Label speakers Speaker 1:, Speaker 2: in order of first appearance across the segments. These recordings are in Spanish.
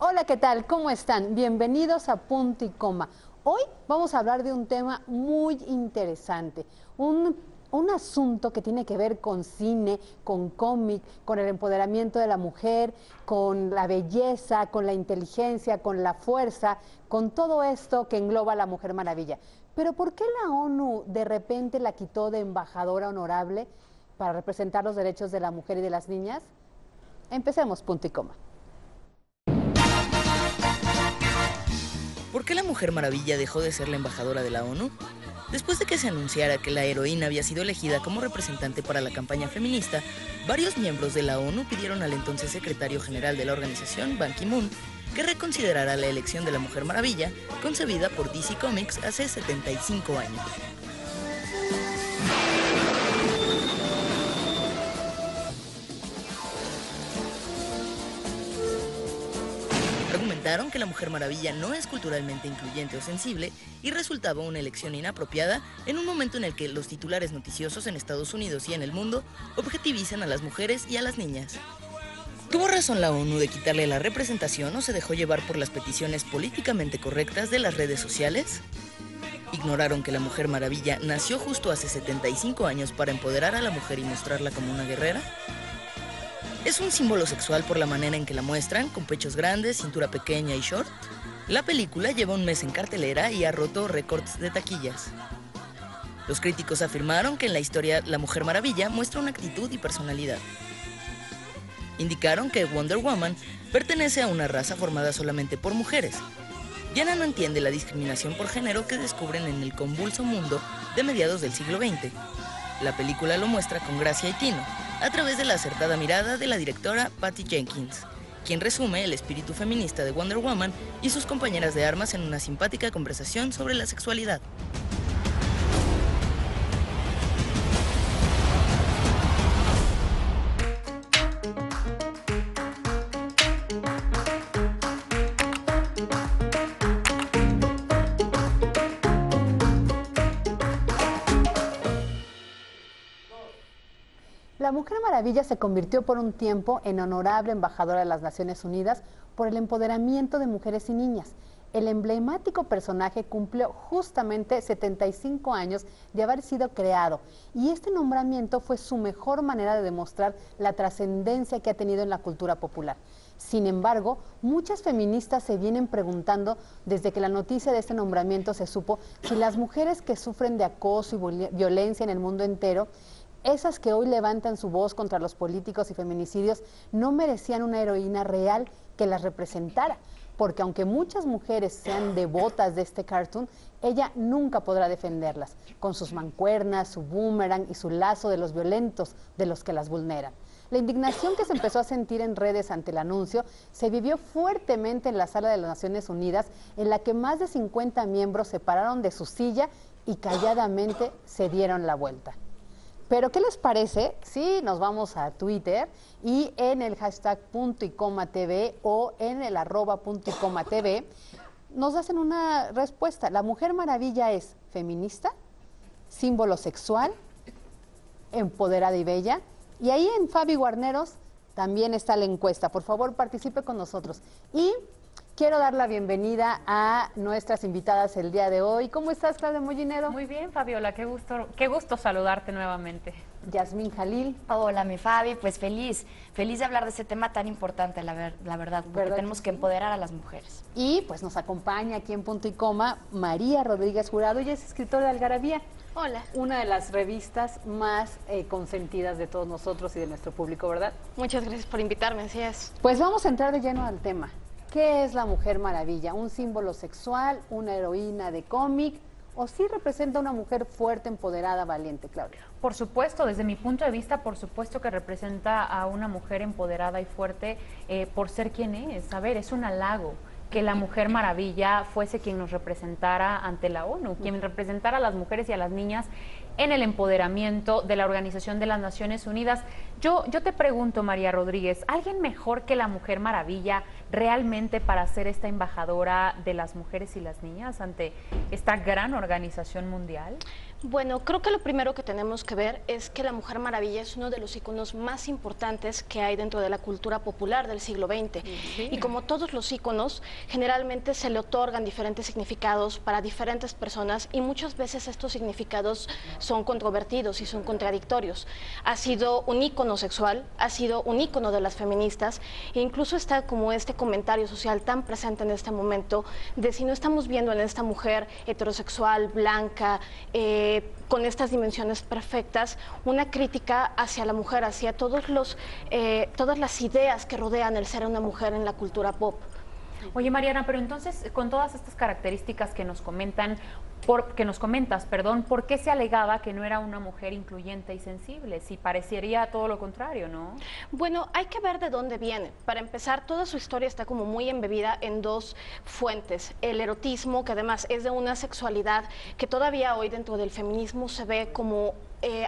Speaker 1: Hola, ¿qué tal? ¿Cómo están? Bienvenidos a Punto y Coma. Hoy vamos a hablar de un tema muy interesante, un asunto que tiene que ver con cine, con cómic, con el empoderamiento de la mujer, con la belleza, con la inteligencia, con la fuerza, con todo esto que engloba a la Mujer Maravilla. Pero ¿por qué la ONU de repente la quitó de embajadora honorable para representar los derechos de la mujer y de las niñas? Empecemos, Punto y Coma.
Speaker 2: ¿Por qué la Mujer Maravilla dejó de ser la embajadora de la ONU? Después de que se anunciara que la heroína había sido elegida como representante para la campaña feminista, varios miembros de la ONU pidieron al entonces secretario general de la organización, Ban Ki-moon, que reconsiderara la elección de la Mujer Maravilla, concebida por DC Comics hace 75 años. Argumentaron que la Mujer Maravilla no es culturalmente incluyente o sensible y resultaba una elección inapropiada en un momento en el que los titulares noticiosos en Estados Unidos y en el mundo objetivizan a las mujeres y a las niñas. ¿Tuvo razón la ONU de quitarle la representación o se dejó llevar por las peticiones políticamente correctas de las redes sociales? ¿Ignoraron que la Mujer Maravilla nació justo hace 75 años para empoderar a la mujer y mostrarla como una guerrera? ¿Es un símbolo sexual por la manera en que la muestran, con pechos grandes, cintura pequeña y short? La película lleva un mes en cartelera y ha roto récords de taquillas. Los críticos afirmaron que en la historia la Mujer Maravilla muestra una actitud y personalidad. Indicaron que Wonder Woman pertenece a una raza formada solamente por mujeres. Diana no entiende la discriminación por género que descubren en el convulso mundo de mediados del siglo XX. La película lo muestra con gracia y tino, a través de la acertada mirada de la directora Patty Jenkins, quien resume el espíritu feminista de Wonder Woman y sus compañeras de armas en una simpática conversación sobre la sexualidad.
Speaker 1: La Mujer Maravilla se convirtió por un tiempo en honorable embajadora de las Naciones Unidas por el empoderamiento de mujeres y niñas. El emblemático personaje cumplió justamente 75 años de haber sido creado y este nombramiento fue su mejor manera de demostrar la trascendencia que ha tenido en la cultura popular. Sin embargo, muchas feministas se vienen preguntando desde que la noticia de este nombramiento se supo si las mujeres que sufren de acoso y violencia en el mundo entero, esas que hoy levantan su voz contra los políticos y feminicidios, no merecían una heroína real que las representara, porque aunque muchas mujeres sean devotas de este cartoon, ella nunca podrá defenderlas, con sus mancuernas, su boomerang y su lazo de los violentos de los que las vulneran. La indignación que se empezó a sentir en redes ante el anuncio se vivió fuertemente en la sala de las Naciones Unidas, en la que más de 50 miembros se pararon de su silla y calladamente se dieron la vuelta. Pero ¿qué les parece si nos vamos a Twitter y en el hashtag Punto y Coma TV o en el @Punto y Coma TV nos hacen una respuesta? ¿La Mujer Maravilla es feminista, símbolo sexual, empoderada y bella? Y ahí en Fabi Guarneros también está la encuesta. Por favor, participe con nosotros. Y quiero dar la bienvenida a nuestras invitadas el día de hoy. ¿Cómo estás, Claudia Mollinedo?
Speaker 3: Muy bien, Fabiola, qué gusto saludarte nuevamente.
Speaker 1: Yasmín Jalil.
Speaker 4: Hola, mi Fabi, pues feliz de hablar de ese tema tan importante, la verdad, porque tenemos que empoderar a las mujeres.
Speaker 1: Y pues nos acompaña aquí en Punto y Coma María Rodríguez Jurado, ella es escritora de Algarabía.
Speaker 5: Hola.
Speaker 1: Una de las revistas más consentidas de todos nosotros y de nuestro público, ¿verdad?
Speaker 5: Muchas gracias por invitarme, así es.
Speaker 1: Pues vamos a entrar de lleno al tema. ¿Qué es la Mujer Maravilla? ¿Un símbolo sexual, una heroína de cómic o sí representa una mujer fuerte, empoderada, valiente, Claudia?
Speaker 3: Por supuesto, desde mi punto de vista, por supuesto que representa a una mujer empoderada y fuerte por ser quien es. A ver, es un halago que la Mujer Maravilla fuese quien nos representara ante la ONU, quien representara a las mujeres y a las niñas en el empoderamiento de la Organización de las Naciones Unidas. Yo te pregunto, María Rodríguez, ¿alguien mejor que la Mujer Maravilla realmente para ser esta embajadora de las mujeres y las niñas ante esta gran organización mundial?
Speaker 5: Bueno, creo que lo primero que tenemos que ver es que la Mujer Maravilla es uno de los íconos más importantes que hay dentro de la cultura popular del siglo XX. Sí. Y como todos los íconos, generalmente se le otorgan diferentes significados para diferentes personas y muchas veces estos significados son controvertidos y son contradictorios. Ha sido un ícono sexual, ha sido un ícono de las feministas e incluso está como este comentario social tan presente en este momento de si no estamos viendo en esta mujer heterosexual, blanca, con estas dimensiones perfectas, una crítica hacia la mujer, hacia todas las ideas que rodean el ser una mujer en la cultura pop.
Speaker 3: Oye, Mariana, pero entonces, con todas estas características que nos comentas, ¿por qué se alegaba que no era una mujer incluyente y sensible? Si parecería todo lo contrario, ¿no?
Speaker 5: Bueno, hay que ver de dónde viene. Para empezar, toda su historia está como muy embebida en dos fuentes. El erotismo, que además es de una sexualidad que todavía hoy dentro del feminismo se ve como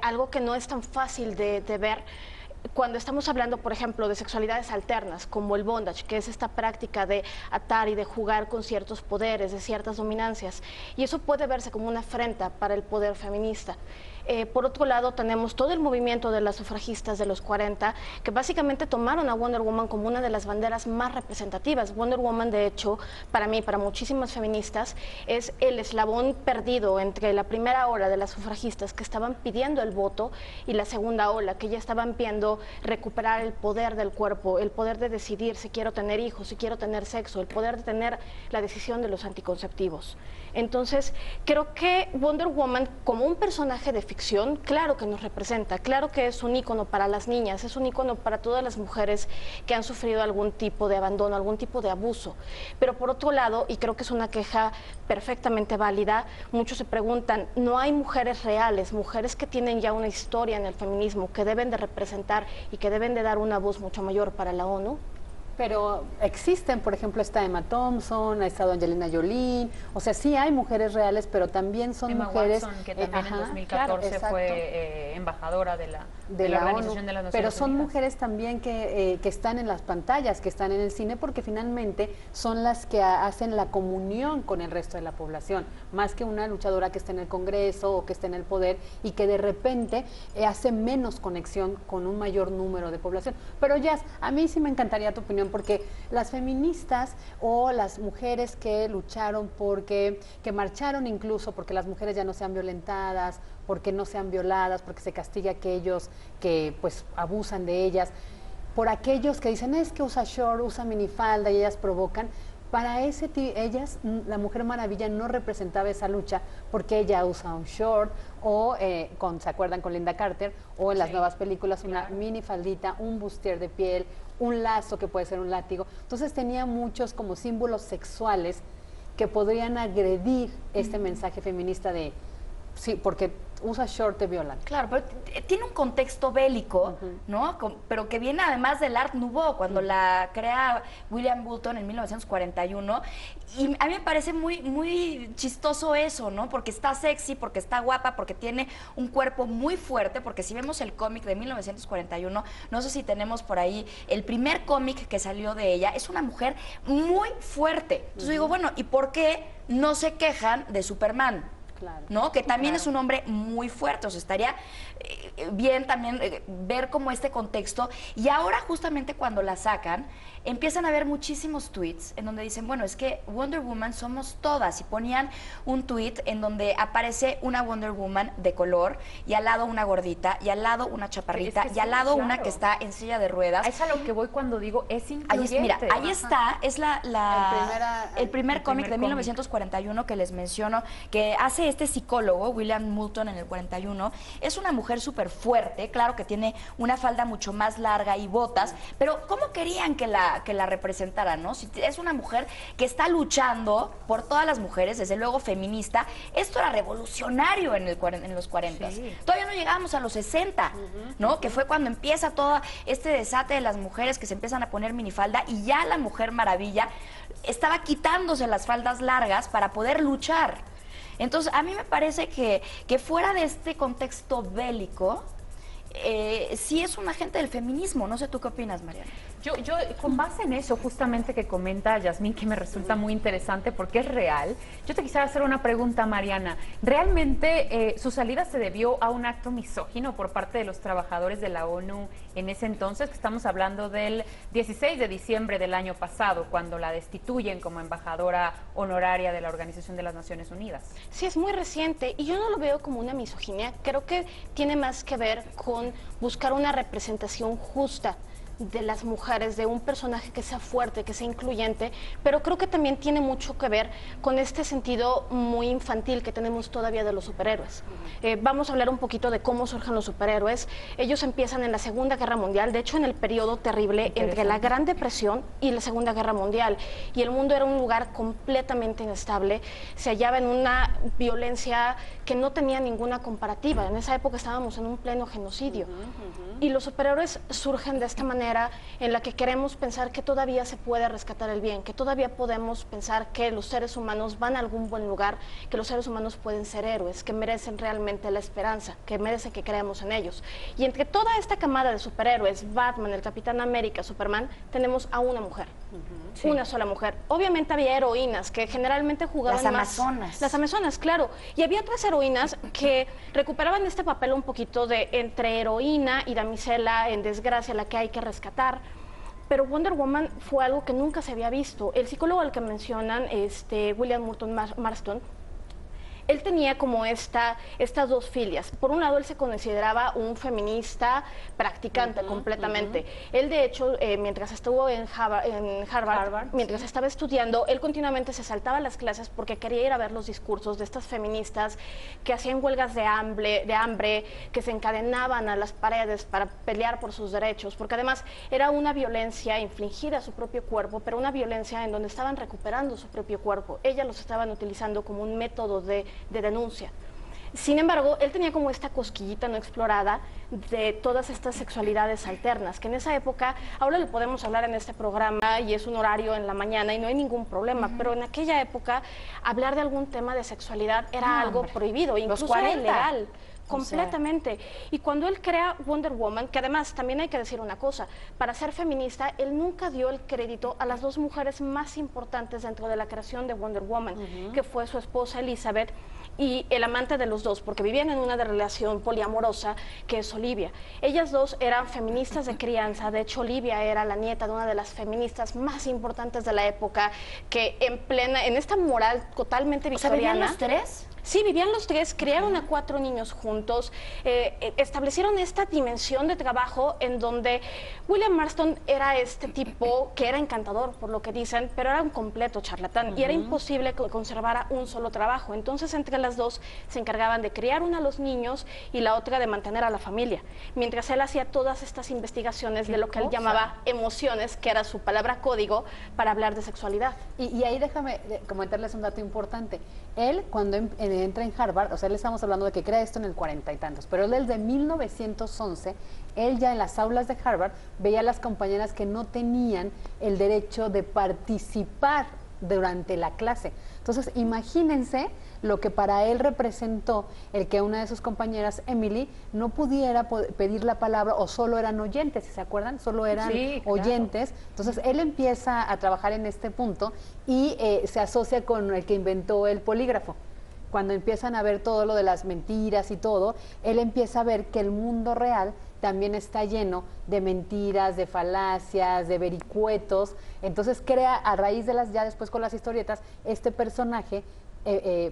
Speaker 5: algo que no es tan fácil de ver. Cuando estamos hablando, por ejemplo, de sexualidades alternas, como el bondage, que es esta práctica de atar y de jugar con ciertos poderes, de ciertas dominancias, y eso puede verse como una afrenta para el poder feminista. Por otro lado, tenemos todo el movimiento de las sufragistas de los 40, que básicamente tomaron a Wonder Woman como una de las banderas más representativas. Wonder Woman, de hecho, para mí, para muchísimas feministas, es el eslabón perdido entre la primera ola de las sufragistas que estaban pidiendo el voto y la segunda ola, que ya estaban pidiendo recuperar el poder del cuerpo, el poder de decidir si quiero tener hijos, si quiero tener sexo, el poder de tener la decisión de los anticonceptivos. Entonces, creo que Wonder Woman, como un personaje de ficción, claro que nos representa, claro que es un ícono para las niñas, es un ícono para todas las mujeres que han sufrido algún tipo de abandono, algún tipo de abuso. Pero por otro lado, y creo que es una queja perfectamente válida, muchos se preguntan, ¿no hay mujeres reales, mujeres que tienen ya una historia en el feminismo, que deben de representar y que deben de dar una voz mucho mayor para la ONU?
Speaker 1: Pero existen, por ejemplo, está Emma Thompson, ha estado Angelina Jolie, o sea, sí hay mujeres reales, pero también son
Speaker 3: Emma
Speaker 1: mujeres...
Speaker 3: Watson, que también en 2014 claro, fue embajadora de la Organización
Speaker 1: ONU,
Speaker 3: de las Naciones
Speaker 1: pero son
Speaker 3: Unidas.
Speaker 1: mujeres también que están en las pantallas, que están en el cine, porque finalmente son las que hacen la comunión con el resto de la población, más que una luchadora que está en el Congreso o que está en el poder y que de repente hace menos conexión con un mayor número de población. Pero Jazz, a mí sí me encantaría tu opinión, porque las feministas o las mujeres que lucharon que marcharon incluso porque las mujeres ya no sean violentadas, porque no sean violadas, porque se castigue a aquellos que pues abusan de ellas, por aquellos que dicen es que usa short, usa minifalda y ellas provocan, para ellas la Mujer Maravilla no representaba esa lucha porque ella usa un short o, ¿se acuerdan con Linda Carter? O en las nuevas películas una minifaldita, un bustier de piel, un lazo que puede ser un látigo. Entonces tenía muchos como símbolos sexuales que podrían agredir este mensaje feminista de, sí, porque usa short te violan.
Speaker 4: Claro, pero tiene un contexto bélico, ¿no? Pero que viene además del Art Nouveau, cuando la crea William Moulton en 1941. Y a mí me parece muy, muy chistoso eso, ¿no? Porque está sexy, porque está guapa, porque tiene un cuerpo muy fuerte, porque si vemos el cómic de 1941, no sé si tenemos por ahí el primer cómic que salió de ella, es una mujer muy fuerte. Entonces digo, bueno, ¿y por qué no se quejan de Superman? Claro. ¿No? Que también es un hombre muy fuerte, o sea, estaría bien también ver como este contexto. Y ahora justamente cuando la sacan, empiezan a haber muchísimos tweets en donde dicen, bueno, es que Wonder Woman somos todas, y ponían un tweet en donde aparece una Wonder Woman de color, y al lado una gordita, y al lado una chaparrita, y al lado una que está en silla de ruedas.
Speaker 3: Es a lo que voy cuando digo, es incluyente.
Speaker 4: Mira, ahí está, es el primer cómic de 1941 que les menciono, que hace este psicólogo, William Moulton, en el 41. Es una mujer súper fuerte, claro que tiene una falda mucho más larga y botas, pero ¿cómo querían que la representaran, no? Si es una mujer que está luchando por todas las mujeres, desde luego feminista, esto era revolucionario en los 40. Sí. Todavía no llegábamos a los 60, ¿no? Que fue cuando empieza todo este desate de las mujeres que se empiezan a poner minifalda, y ya la Mujer Maravilla estaba quitándose las faldas largas para poder luchar. Entonces, a mí me parece que fuera de este contexto bélico, sí es un agente del feminismo. No sé tú qué opinas, Mariana.
Speaker 3: Yo, con base en eso justamente que comenta Yasmín, que me resulta muy interesante porque es real, yo te quisiera hacer una pregunta, Mariana. ¿Realmente su salida se debió a un acto misógino por parte de los trabajadores de la ONU en ese entonces? Que estamos hablando del 16 de diciembre del año pasado, cuando la destituyen como embajadora honoraria de la Organización de las Naciones Unidas.
Speaker 5: Sí, es muy reciente y yo no lo veo como una misoginia. Creo que tiene más que ver con buscar una representación justa de las mujeres, de un personaje que sea fuerte, que sea incluyente, pero creo que también tiene mucho que ver con este sentido muy infantil que tenemos todavía de los superhéroes. Vamos a hablar un poquito de cómo surgen los superhéroes. Ellos empiezan en la Segunda Guerra Mundial, de hecho en el periodo terrible entre la Gran Depresión y la Segunda Guerra Mundial, y el mundo era un lugar completamente inestable, se hallaba en una violencia que no tenía ninguna comparativa. En esa época estábamos en un pleno genocidio, y los superhéroes surgen de esta manera en la que queremos pensar que todavía se puede rescatar el bien, que todavía podemos pensar que los seres humanos van a algún buen lugar, que los seres humanos pueden ser héroes, que merecen realmente la esperanza, que merecen que creamos en ellos. Y entre toda esta camada de superhéroes, Batman, el Capitán América, Superman, tenemos a una mujer. Sí. Una sola mujer. Obviamente había heroínas que generalmente jugaban
Speaker 4: las Amazonas.
Speaker 5: Las Amazonas, claro. Y había otras heroínas que recuperaban este papel un poquito de entre heroína y damisela en desgracia, la que hay que rescatar. Pero Wonder Woman fue algo que nunca se había visto. El psicólogo al que mencionan, William Moulton Marston, él tenía como estas dos filias. Por un lado, él se consideraba un feminista practicante completamente. Él, de hecho, mientras estuvo en Harvard, mientras estaba estudiando, él continuamente se saltaba las clases porque quería ir a ver los discursos de estas feministas que hacían huelgas de hambre, que se encadenaban a las paredes para pelear por sus derechos, porque además era una violencia infligida a su propio cuerpo, pero una violencia en donde estaban recuperando su propio cuerpo. Ellas los estaban utilizando como un método de denuncia. Sin embargo, él tenía como esta cosquillita no explorada de todas estas sexualidades alternas, que en esa época, ahora le podemos hablar en este programa y es un horario en la mañana y no hay ningún problema, pero en aquella época hablar de algún tema de sexualidad era algo prohibido, incluso era ilegal. Completamente. Y cuando él crea Wonder Woman, que además también hay que decir una cosa, para ser feminista, él nunca dio el crédito a las dos mujeres más importantes dentro de la creación de Wonder Woman, que fue su esposa Elizabeth y el amante de los dos, porque vivían en una relación poliamorosa, que es Olivia. Ellas dos eran feministas de crianza, de hecho Olivia era la nieta de una de las feministas más importantes de la época, que en esta moral totalmente victoriana.
Speaker 4: ¿Vivían los tres?
Speaker 5: Sí, vivían los tres, criaron a 4 niños juntos, establecieron esta dimensión de trabajo en donde William Marston era este tipo que era encantador, por lo que dicen, pero era un completo charlatán y era imposible que conservara un solo trabajo. Entonces, entre las dos se encargaban de criar una a los niños y la otra de mantener a la familia, mientras él hacía todas estas investigaciones de lo que él llamaba emociones, que era su palabra código para hablar de sexualidad.
Speaker 1: Y ahí déjame comentarles un dato importante. Él, cuando entra en Harvard, o sea, le estamos hablando de que crea esto en el 40 y tantos, pero él desde 1911, él ya en las aulas de Harvard veía a las compañeras que no tenían el derecho de participar durante la clase. Entonces, imagínense lo que para él representó el que una de sus compañeras, Emily, no pudiera pedir la palabra o solo eran oyentes, ¿se acuerdan? Solo eran oyentes. Entonces, él empieza a trabajar en este punto y se asocia con el que inventó el polígrafo. Cuando empiezan a ver todo lo de las mentiras y todo, él empieza a ver que el mundo real también está lleno de mentiras, de falacias, de vericuetos. Entonces crea, a raíz de ya después con las historietas, este personaje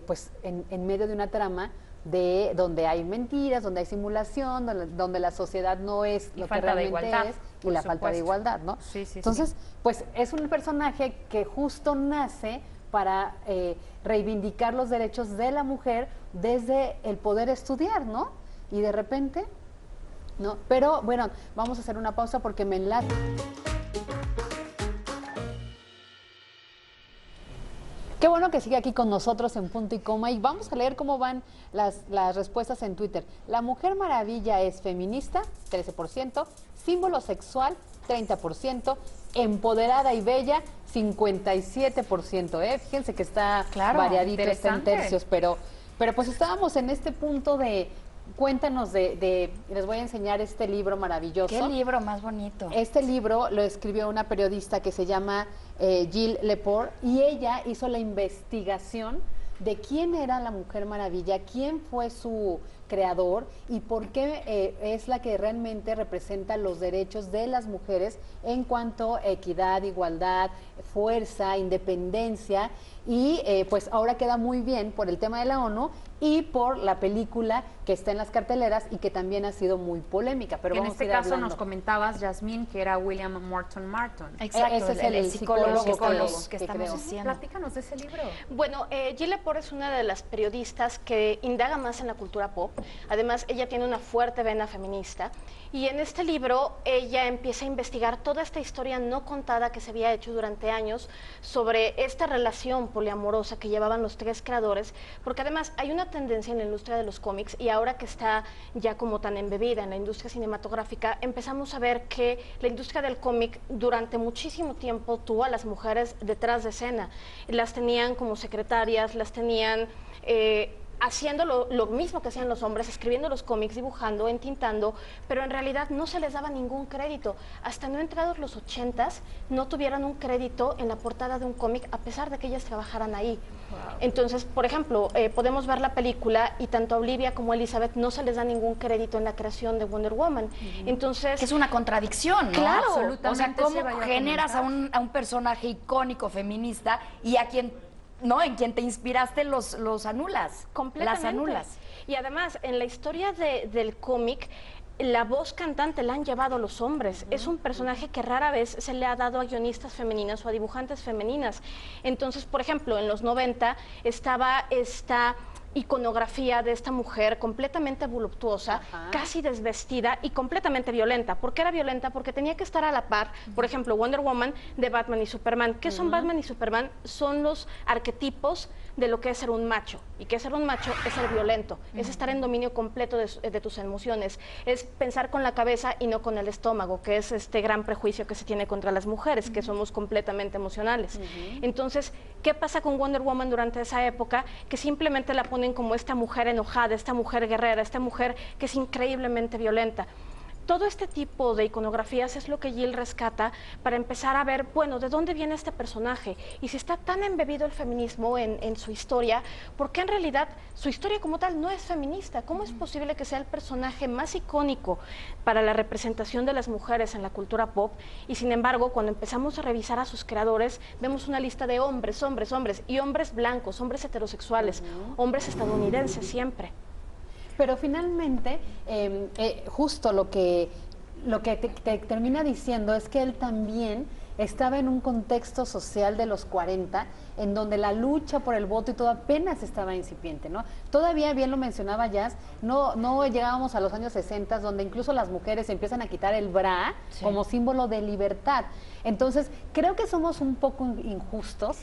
Speaker 1: pues en medio de una trama de donde hay mentiras, donde hay simulación, donde la sociedad no es lo que realmente es, y la falta de igualdad, ¿no? Entonces, pues es un personaje que justo nace para reivindicar los derechos de la mujer desde el poder estudiar, ¿no? Y de repente, ¿no? Pero bueno, vamos a hacer una pausa porque me enlazo. Qué bueno que sigue aquí con nosotros en Punto y Coma y vamos a leer cómo van las respuestas en Twitter. La Mujer Maravilla es feminista, 13%, símbolo sexual, 30%, empoderada y bella, 57%. Fíjense que está variadito, está en tercios, pero pues estábamos en este punto de cuéntanos les voy a enseñar este libro maravilloso.
Speaker 4: ¿Qué libro más bonito?
Speaker 1: Este libro lo escribió una periodista que se llama Jill Lepore, y ella hizo la investigación de quién era la Mujer Maravilla, quién fue su creador y por qué es la que realmente representa los derechos de las mujeres en cuanto a equidad, igualdad, fuerza, independencia, y pues ahora queda muy bien por el tema de la ONU y por la película que está en las carteleras y que también ha sido muy polémica. Pero
Speaker 3: en
Speaker 1: vamos
Speaker 3: este
Speaker 1: a ir
Speaker 3: caso
Speaker 1: hablando.
Speaker 3: nos comentabas, Yasmín, que era William Morton Martin.
Speaker 4: Exacto,
Speaker 1: ese es el psicólogo
Speaker 4: que estamos
Speaker 1: creo.
Speaker 4: diciendo.
Speaker 3: Platícanos de ese libro.
Speaker 5: Bueno, Jill Lepore es una de las periodistas que indaga más en la cultura pop. Además, ella tiene una fuerte vena feminista. Y en este libro, ella empieza a investigar toda esta historia no contada que se había hecho durante años sobre esta relación poliamorosa que llevaban los tres creadores. Porque además hay una tendencia en la industria de los cómics, y ahora que está ya como tan embebida en la industria cinematográfica, empezamos a ver que la industria del cómic durante muchísimo tiempo tuvo a las mujeres detrás de escena. Las tenían como secretarias, las tenían haciendo lo mismo que hacían los hombres, escribiendo los cómics, dibujando, entintando, pero en realidad no se les daba ningún crédito. Hasta no entrados los 80s, no tuvieran un crédito en la portada de un cómic, a pesar de que ellas trabajaran ahí. Wow. Entonces, por ejemplo, podemos ver la película y tanto a Olivia como a Elizabeth no se les da ningún crédito en la creación de Wonder Woman. Entonces,
Speaker 4: que es una contradicción, ¿no?
Speaker 5: Claro,
Speaker 4: absolutamente. O sea, ¿cómo generas a un personaje icónico feminista y a quien en quien te inspiraste los anulas?
Speaker 5: Completamente.
Speaker 4: Las anulas.
Speaker 5: Y además, en la historia del cómic, la voz cantante la han llevado los hombres. Es un personaje que rara vez se le ha dado a guionistas femeninas o a dibujantes femeninas. Entonces, por ejemplo, en los 90 estaba esta iconografía de esta mujer completamente voluptuosa, casi desvestida y completamente violenta. ¿Por qué era violenta? Porque tenía que estar a la par, por ejemplo, Wonder Woman de Batman y Superman. ¿Qué son Batman y Superman? Son los arquetipos de lo que es ser un macho. Y que ser un macho es ser violento, es estar en dominio completo de tus emociones, es pensar con la cabeza y no con el estómago, que es este gran prejuicio que se tiene contra las mujeres, que somos completamente emocionales. Entonces, ¿qué pasa con Wonder Woman durante esa época? Que simplemente la ponen como esta mujer enojada, esta mujer guerrera, esta mujer que es increíblemente violenta. Todo este tipo de iconografías es lo que Jill rescata para empezar a ver, bueno, ¿de dónde viene este personaje? Y si está tan embebido el feminismo en su historia, ¿por qué en realidad su historia como tal no es feminista? ¿Cómo es posible que sea el personaje más icónico para la representación de las mujeres en la cultura pop? Y sin embargo, cuando empezamos a revisar a sus creadores, vemos una lista de hombres, hombres, hombres, y hombres blancos, hombres heterosexuales, hombres estadounidenses siempre.
Speaker 1: Pero finalmente, justo lo que te termina diciendo es que él también estaba en un contexto social de los 40, en donde la lucha por el voto y todo apenas estaba incipiente, ¿no? Todavía, bien lo mencionaba Jazz, no llegábamos a los años 60, donde incluso las mujeres empiezan a quitar el bra como símbolo de libertad. Entonces, creo que somos un poco injustos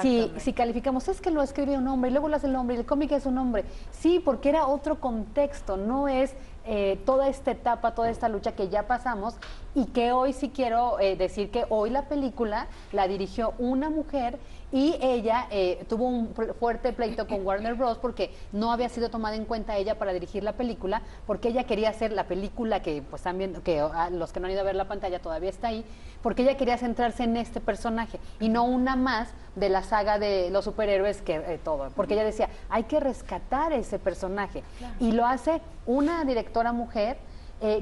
Speaker 1: si calificamos, es que lo escribe un hombre y luego lo hace el hombre y el cómic es un hombre. Sí, porque era otro contexto, no es toda esta etapa, toda esta lucha que ya pasamos, y que hoy sí quiero decir que hoy la película la dirigió una mujer y ella tuvo un fuerte pleito con Warner Bros. Porque no había sido tomada en cuenta ella para dirigir la película, porque ella quería hacer la película que pues también, que los que no han ido a ver la pantalla todavía está ahí, porque ella quería centrarse en este personaje y no una más de la saga de los superhéroes que todo, porque ella decía, hay que rescatar ese personaje, y lo hace una directora mujer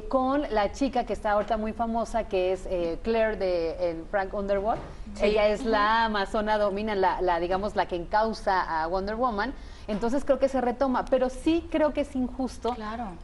Speaker 1: con la chica que está ahorita muy famosa, que es Claire de Frank Underwood. Ella es la amazona, domina digamos, la que encausa a Wonder Woman. Entonces creo que se retoma, pero sí creo que es injusto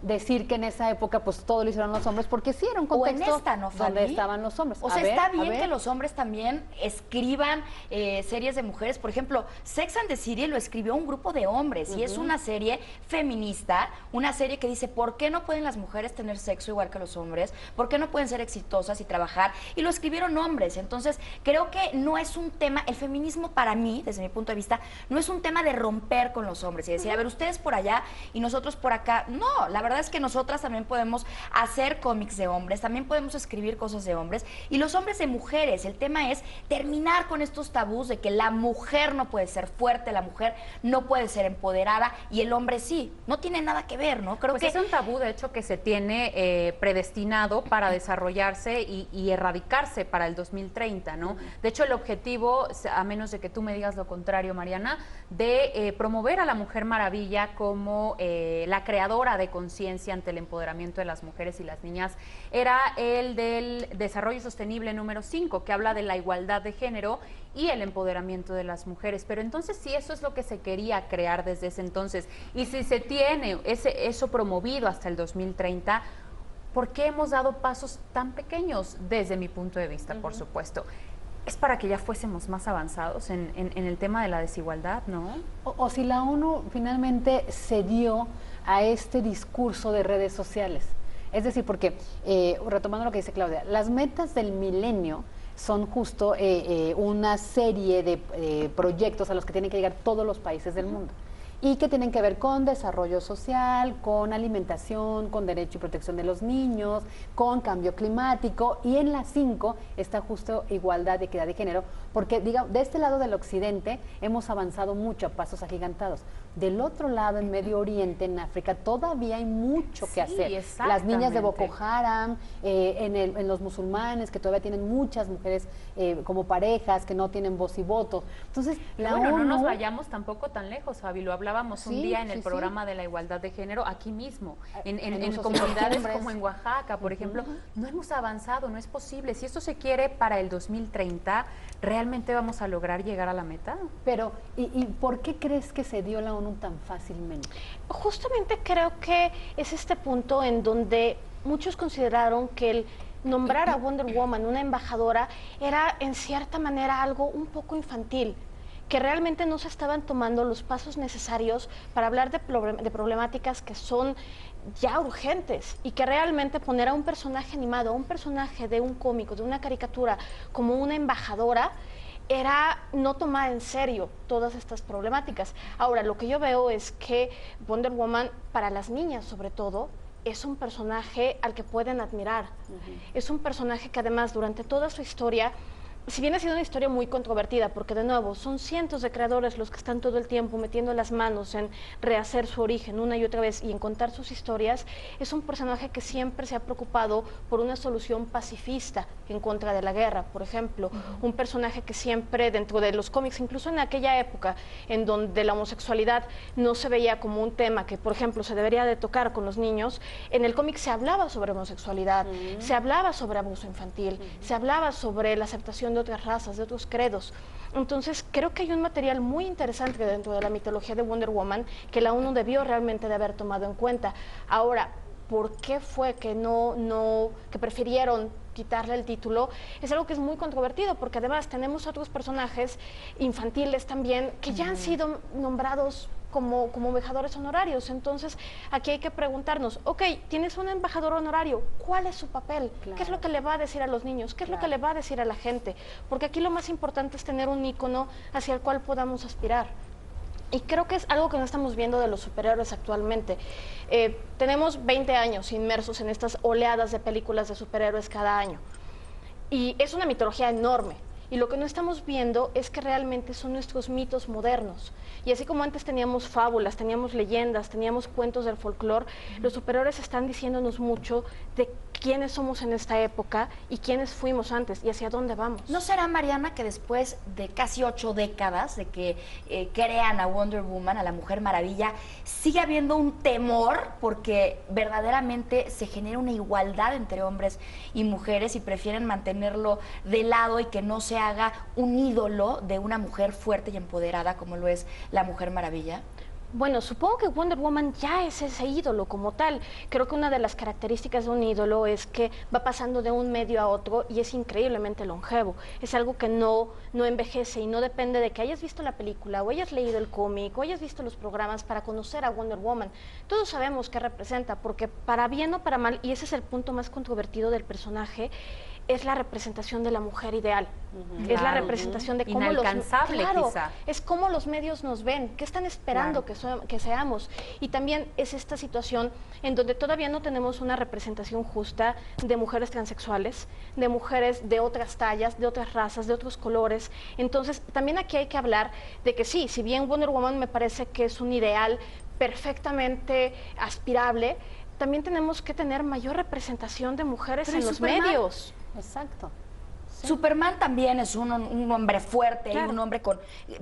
Speaker 1: decir que en esa época pues todo lo hicieron los hombres, porque sí era un contexto donde estaban los hombres.
Speaker 4: O sea, está bien que los hombres también escriban series de mujeres. Por ejemplo, Sex and the City lo escribió un grupo de hombres y es una serie feminista, una serie que dice, ¿por qué no pueden las mujeres tener sexo igual que los hombres? ¿Por qué no pueden ser exitosas y trabajar? Y lo escribieron hombres. Entonces, creo que no es un tema, el feminismo para mí, desde mi punto de vista, no es un tema de romper con los hombres y decir, a ver, ustedes por allá y nosotros por acá. No, la verdad es que nosotras también podemos hacer cómics de hombres, también podemos escribir cosas de hombres y los hombres de mujeres. El tema es terminar con estos tabús de que la mujer no puede ser fuerte, la mujer no puede ser empoderada y el hombre sí. No tiene nada que ver, ¿no? Creo
Speaker 3: pues
Speaker 4: que
Speaker 3: es un tabú, de hecho, que se tiene predestinado para desarrollarse y erradicarse para el 2030, ¿no? De hecho, el objetivo, a menos de que tú me digas lo contrario, Mariana, de promover a la Mujer Maravilla como la creadora de conciencia ante el empoderamiento de las mujeres y las niñas, era el del desarrollo sostenible número 5, que habla de la igualdad de género y el empoderamiento de las mujeres. Pero entonces, si eso es lo que se quería crear desde ese entonces, y si se tiene eso promovido hasta el 2030, ¿por qué hemos dado pasos tan pequeños? Desde mi punto de vista, por supuesto. Es para que ya fuésemos más avanzados en el tema de la desigualdad, ¿no?
Speaker 1: O si la ONU finalmente cedió a este discurso de redes sociales. Es decir, porque, retomando lo que dice Claudia, las metas del milenio son justo una serie de proyectos a los que tienen que llegar todos los países del mundo y que tienen que ver con desarrollo social, con alimentación, con derecho y protección de los niños, con cambio climático, y en las 5 está justo igualdad, equidad de género, porque digamos, de este lado del occidente hemos avanzado mucho a pasos agigantados. Del otro lado, en Medio Oriente, en África, todavía hay mucho que hacer. Las niñas de Boko Haram, en los musulmanes, que todavía tienen muchas mujeres como parejas, que no tienen voz y voto. Entonces,
Speaker 3: no nos vayamos tampoco tan lejos, Fabi, lo hablábamos un día en el programa de la igualdad de género, aquí mismo, en comunidades como en Oaxaca, por ejemplo, no hemos avanzado, no es posible. Si esto se quiere para el 2030, ¿realmente vamos a lograr llegar a la meta?
Speaker 1: Pero, ¿y por qué crees que se dio la ONU tan fácilmente?
Speaker 5: Justamente creo que es este punto en donde muchos consideraron que el nombrar a Wonder Woman una embajadora era en cierta manera algo un poco infantil, que realmente no se estaban tomando los pasos necesarios para hablar de problemáticas que son ya urgentes, y que realmente poner a un personaje animado, a un personaje de un cómico, de una caricatura, como una embajadora, era no tomar en serio todas estas problemáticas. Ahora, lo que yo veo es que Wonder Woman, para las niñas sobre todo, es un personaje al que pueden admirar. Es un personaje que además durante toda su historia, si bien ha sido una historia muy controvertida, porque de nuevo son cientos de creadores los que están todo el tiempo metiendo las manos en rehacer su origen una y otra vez y en contar sus historias, es un personaje que siempre se ha preocupado por una solución pacifista en contra de la guerra, por ejemplo. Un personaje que siempre dentro de los cómics, incluso en aquella época en donde la homosexualidad no se veía como un tema que, por ejemplo, se debería de tocar con los niños, en el cómic se hablaba sobre homosexualidad, se hablaba sobre abuso infantil, se hablaba sobre la aceptación de otras razas, de otros credos. Entonces, creo que hay un material muy interesante dentro de la mitología de Wonder Woman que la ONU debió realmente de haber tomado en cuenta. Ahora, ¿por qué fue que que prefirieron quitarle el título? Es algo que es muy controvertido, porque además tenemos otros personajes infantiles también que ya han sido nombrados como embajadores honorarios. Entonces, aquí hay que preguntarnos, ok, tienes un embajador honorario, ¿cuál es su papel? Claro. ¿Qué es lo que le va a decir a los niños? ¿Qué es lo que le va a decir a la gente? Porque aquí lo más importante es tener un ícono hacia el cual podamos aspirar. Y creo que es algo que no estamos viendo de los superhéroes actualmente. Tenemos 20 años inmersos en estas oleadas de películas de superhéroes cada año. Y es una mitología enorme. Y lo que no estamos viendo es que realmente son nuestros mitos modernos. Y así como antes teníamos fábulas, teníamos leyendas, teníamos cuentos del folclore, los superhéroes están diciéndonos mucho de quiénes somos en esta época y quiénes fuimos antes y hacia dónde vamos.
Speaker 4: ¿No será, Mariana, que después de casi 8 décadas de que crean a Wonder Woman, a la Mujer Maravilla, sigue habiendo un temor porque verdaderamente se genera una igualdad entre hombres y mujeres y prefieren mantenerlo de lado y que no se haga un ídolo de una mujer fuerte y empoderada como lo es la Mujer Maravilla?
Speaker 5: Bueno, supongo que Wonder Woman ya es ese ídolo como tal. Creo que una de las características de un ídolo es que va pasando de un medio a otro y es increíblemente longevo. Es algo que no envejece y no depende de que hayas visto la película o hayas leído el cómic o hayas visto los programas para conocer a Wonder Woman. Todos sabemos qué representa, porque para bien o para mal, y ese es el punto más controvertido del personaje, es la representación de la mujer ideal. Es la representación de cómo
Speaker 3: inalcanzable, quizá.
Speaker 5: Es cómo los medios nos ven, qué están esperando que seamos. Y también es esta situación en donde todavía no tenemos una representación justa de mujeres transexuales, de mujeres de otras tallas, de otras razas, de otros colores. Entonces, también aquí hay que hablar de que sí, si bien Wonder Woman me parece que es un ideal perfectamente aspirable, también tenemos que tener mayor representación de mujeres en los medios.
Speaker 1: Exacto.
Speaker 4: Sí. Superman también es un hombre fuerte,
Speaker 5: claro,
Speaker 4: y un hombre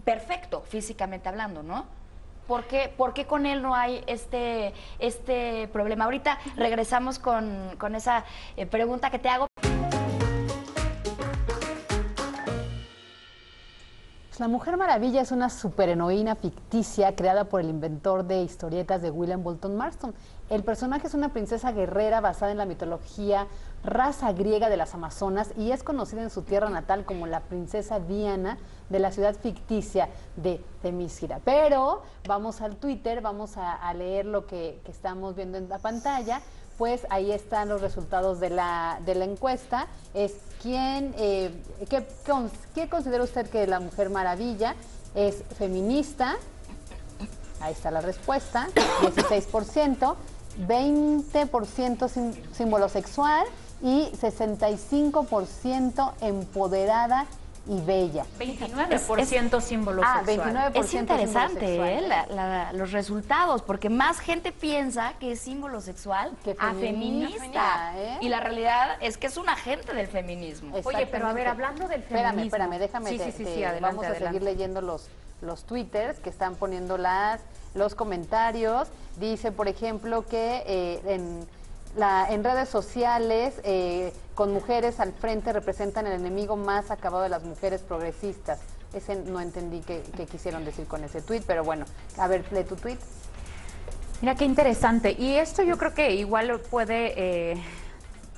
Speaker 4: perfecto, físicamente hablando, ¿no? ¿Por qué con él no hay este problema? Ahorita regresamos con esa pregunta que te hago.
Speaker 1: La Mujer Maravilla es una superheroína ficticia creada por el inventor de historietas de William Moulton Marston. El personaje es una princesa guerrera basada en la mitología raza griega de las Amazonas y es conocida en su tierra natal como la princesa Diana de la ciudad ficticia de Temiscira. Pero vamos al Twitter, vamos a leer lo que estamos viendo en la pantalla. Pues ahí están los resultados de la encuesta. Es ¿qué considera usted que la Mujer Maravilla es feminista? Ahí está la respuesta, 16%, 20% símbolo sexual y 65% empoderada y bella.
Speaker 3: 29% símbolo sexual.
Speaker 1: 29%
Speaker 4: es interesante
Speaker 1: sexual.
Speaker 4: los resultados, porque más gente piensa que es símbolo sexual
Speaker 1: que
Speaker 4: feminista. Y la realidad es que es un agente del feminismo.
Speaker 3: Oye, pero a ver, hablando del feminismo...
Speaker 1: Espérame, déjame,
Speaker 3: adelante,
Speaker 1: vamos a seguir leyendo los twitters que están poniendo los comentarios. Dice, por ejemplo, que en redes sociales, con mujeres al frente representan el enemigo más acabado de las mujeres progresistas. Ese no entendí qué quisieron decir con ese tuit, pero bueno, a ver, lee tu tuit.
Speaker 3: Mira qué interesante. Y esto yo creo que igual puede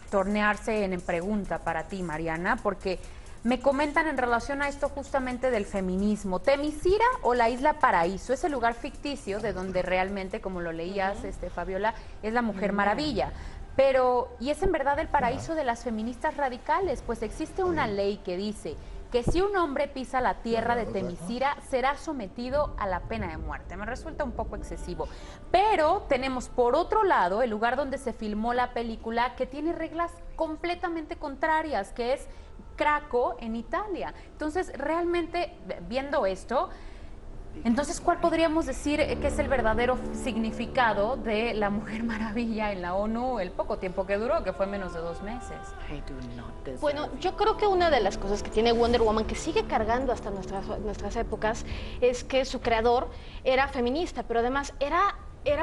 Speaker 3: tornearse en pregunta para ti, Mariana, porque me comentan en relación a esto justamente del feminismo. ¿Temiscira o la Isla Paraíso? Es el lugar ficticio de donde realmente, como lo leías, Fabiola, es la Mujer Maravilla. Pero, ¿y es en verdad el paraíso de las feministas radicales? Pues existe una ley que dice que si un hombre pisa la tierra de Temiscira, será sometido a la pena de muerte. Me resulta un poco excesivo. Pero tenemos por otro lado el lugar donde se filmó la película, que tiene reglas completamente contrarias, que es Craco, en Italia. Entonces, realmente, viendo esto, entonces, ¿cuál podríamos decir que es el verdadero significado de la Mujer Maravilla en la ONU el poco tiempo que duró, que fue menos de 2 meses?
Speaker 5: Bueno, yo creo que una de las cosas que tiene Wonder Woman, que sigue cargando hasta nuestras épocas, es que su creador era feminista, pero además era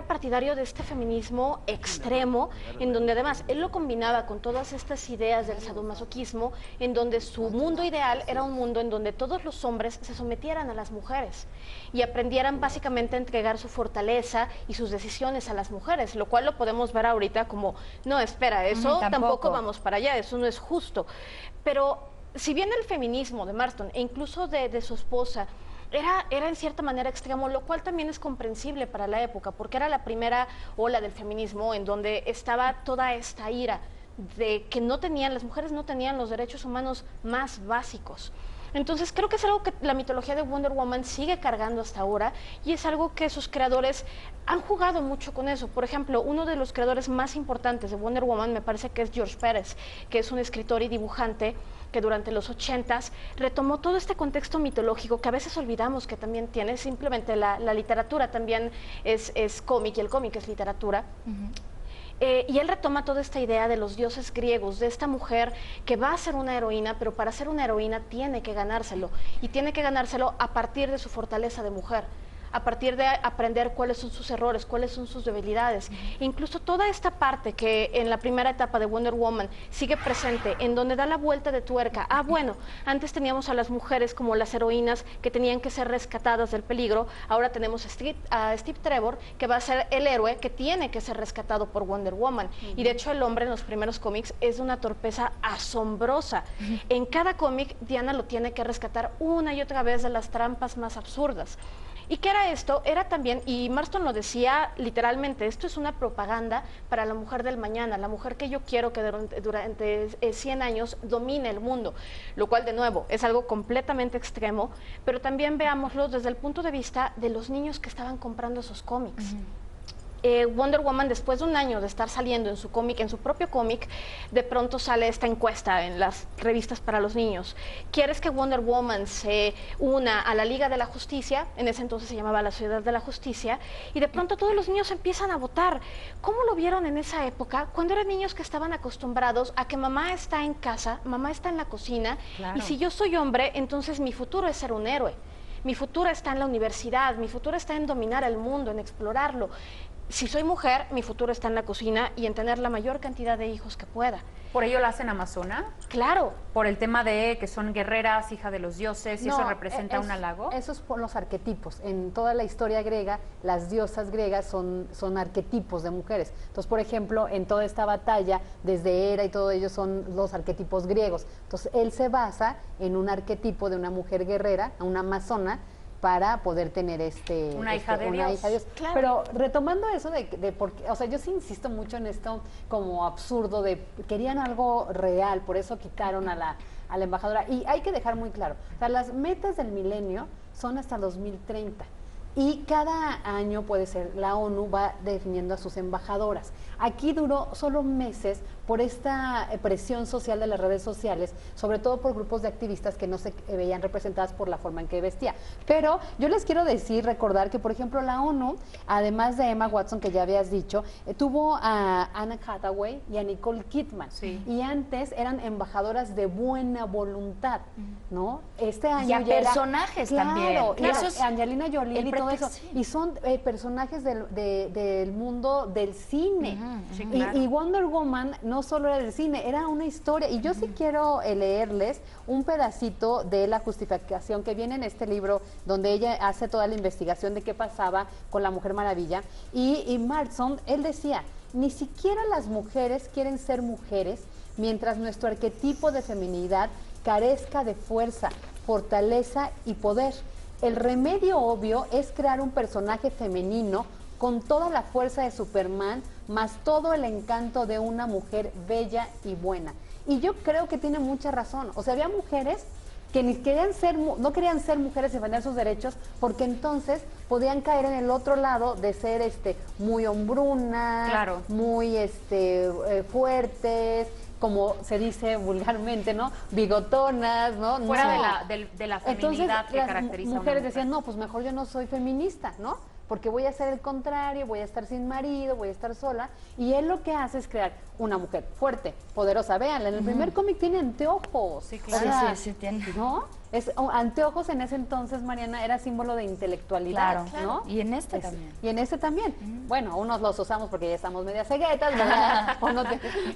Speaker 5: partidario de este feminismo extremo, en donde además él lo combinaba con todas estas ideas del sadomasoquismo, en donde su mundo ideal era un mundo en donde todos los hombres se sometieran a las mujeres y aprendieran básicamente a entregar su fortaleza y sus decisiones a las mujeres, lo cual lo podemos ver ahorita como, no, espera, eso tampoco vamos para allá, eso no es justo. Pero si bien el feminismo de Marston e incluso de su esposa era en cierta manera extremo, lo cual también es comprensible para la época, porque era la primera ola del feminismo en donde estaba toda esta ira de que las mujeres no tenían los derechos humanos más básicos. Entonces creo que es algo que la mitología de Wonder Woman sigue cargando hasta ahora y es algo que sus creadores han jugado mucho con eso. Por ejemplo, uno de los creadores más importantes de Wonder Woman me parece que es George Pérez, que es un escritor y dibujante que durante los 80s retomó todo este contexto mitológico que a veces olvidamos que también tiene. Simplemente la literatura también es cómic y el cómic es literatura. Y él retoma toda esta idea de los dioses griegos, de esta mujer que va a ser una heroína, pero para ser una heroína tiene que ganárselo, y tiene que ganárselo a partir de su fortaleza de mujer, a partir de aprender cuáles son sus errores, cuáles son sus debilidades. Incluso toda esta parte que en la primera etapa de Wonder Woman sigue presente, en donde da la vuelta de tuerca. Bueno, antes teníamos a las mujeres como las heroínas que tenían que ser rescatadas del peligro, ahora tenemos a Steve Trevor, que va a ser el héroe que tiene que ser rescatado por Wonder Woman. Y de hecho el hombre en los primeros cómics es de una torpeza asombrosa. En cada cómic Diana lo tiene que rescatar una y otra vez de las trampas más absurdas. ¿Y qué era esto? Era también, y Marston lo decía literalmente, esto es una propaganda para la mujer del mañana, la mujer que yo quiero que durante 100 años domine el mundo, lo cual de nuevo es algo completamente extremo, pero también veámoslo desde el punto de vista de los niños que estaban comprando esos cómics. Wonder Woman, después de un año de estar saliendo en su cómic, en su propio cómic, de pronto sale esta encuesta en las revistas para los niños. ¿Quieres que Wonder Woman se una a la Liga de la Justicia? En ese entonces se llamaba la Ciudad de la Justicia, y de pronto todos los niños empiezan a votar. ¿Cómo lo vieron en esa época? Cuando eran niños que estaban acostumbrados a que mamá está en casa, mamá está en la cocina, y si yo soy hombre, entonces mi futuro es ser un héroe. Mi futuro está en la universidad, mi futuro está en dominar el mundo, en explorarlo. Si soy mujer, mi futuro está en la cocina y en tener la mayor cantidad de hijos que pueda.
Speaker 3: ¿Por ello la hacen amazona?
Speaker 5: Claro.
Speaker 3: Por el tema de que son guerreras, hija de los dioses, y eso representa un halago.
Speaker 1: Eso es por los arquetipos. En toda la historia griega, las diosas griegas son arquetipos de mujeres. Entonces, por ejemplo, en toda esta batalla, desde Hera y todo ello son los arquetipos griegos. Entonces, él se basa en un arquetipo de una mujer guerrera, una amazona, para poder tener
Speaker 3: una hija de Dios.
Speaker 1: Claro. Pero retomando eso de porque, o sea, yo sí insisto mucho en esto como absurdo de querían algo real, por eso quitaron a la embajadora. Y hay que dejar muy claro, o sea, las metas del milenio son hasta 2030. Y cada año puede ser, la ONU va definiendo a sus embajadoras. Aquí duró solo meses por esta presión social de las redes sociales, sobre todo por grupos de activistas que no se veían representadas por la forma en que vestía. Pero yo les quiero recordar que, por ejemplo, la ONU, además de Emma Watson, que ya habías dicho, tuvo a Anne Hathaway y a Nicole Kidman.
Speaker 3: Sí.
Speaker 1: Y antes eran embajadoras de buena voluntad, ¿no? Este año
Speaker 4: y a
Speaker 1: ya
Speaker 4: personajes
Speaker 1: era,
Speaker 4: también.
Speaker 1: Claro,
Speaker 4: Eso
Speaker 1: y Angelina Jolie y todo eso.
Speaker 4: Sí.
Speaker 1: Y son personajes del mundo del cine.
Speaker 3: Sí, claro.
Speaker 1: Y Wonder Woman no solo era del cine, era una historia. Y yo sí quiero leerles un pedacito de la justificación que viene en este libro, donde ella hace toda la investigación de qué pasaba con la Mujer Maravilla. Y Marston, él decía, ni siquiera las mujeres quieren ser mujeres mientras nuestro arquetipo de feminidad carezca de fuerza, fortaleza y poder. El remedio obvio es crear un personaje femenino con toda la fuerza de Superman, más todo el encanto de una mujer bella y buena. Y yo creo que tiene mucha razón. O sea, había mujeres que ni querían no querían ser mujeres y defender sus derechos, porque entonces podían caer en el otro lado de ser muy hombrunas,
Speaker 3: claro,
Speaker 1: muy fuertes, como se dice vulgarmente, ¿no? Bigotonas, ¿no?
Speaker 3: Fuera de la feminidad.
Speaker 1: Entonces,
Speaker 3: que caracteriza
Speaker 1: las mujeres
Speaker 3: a una
Speaker 1: decían, no, pues mejor yo no soy feminista, ¿no? Porque voy a hacer el contrario, voy a estar sin marido, voy a estar sola. Y él lo que hace es crear una mujer fuerte, poderosa. Véanla, en el primer cómic tiene anteojos.
Speaker 3: Sí, claro.
Speaker 1: O sea,
Speaker 4: Sí, tiene.
Speaker 1: ¿no? Anteojos en ese entonces, Mariana, era símbolo de intelectualidad,
Speaker 4: Claro.
Speaker 1: ¿no?
Speaker 4: Y en este también.
Speaker 1: Y en este también. Bueno, unos los usamos porque ya estamos media ceguetas, ¿verdad?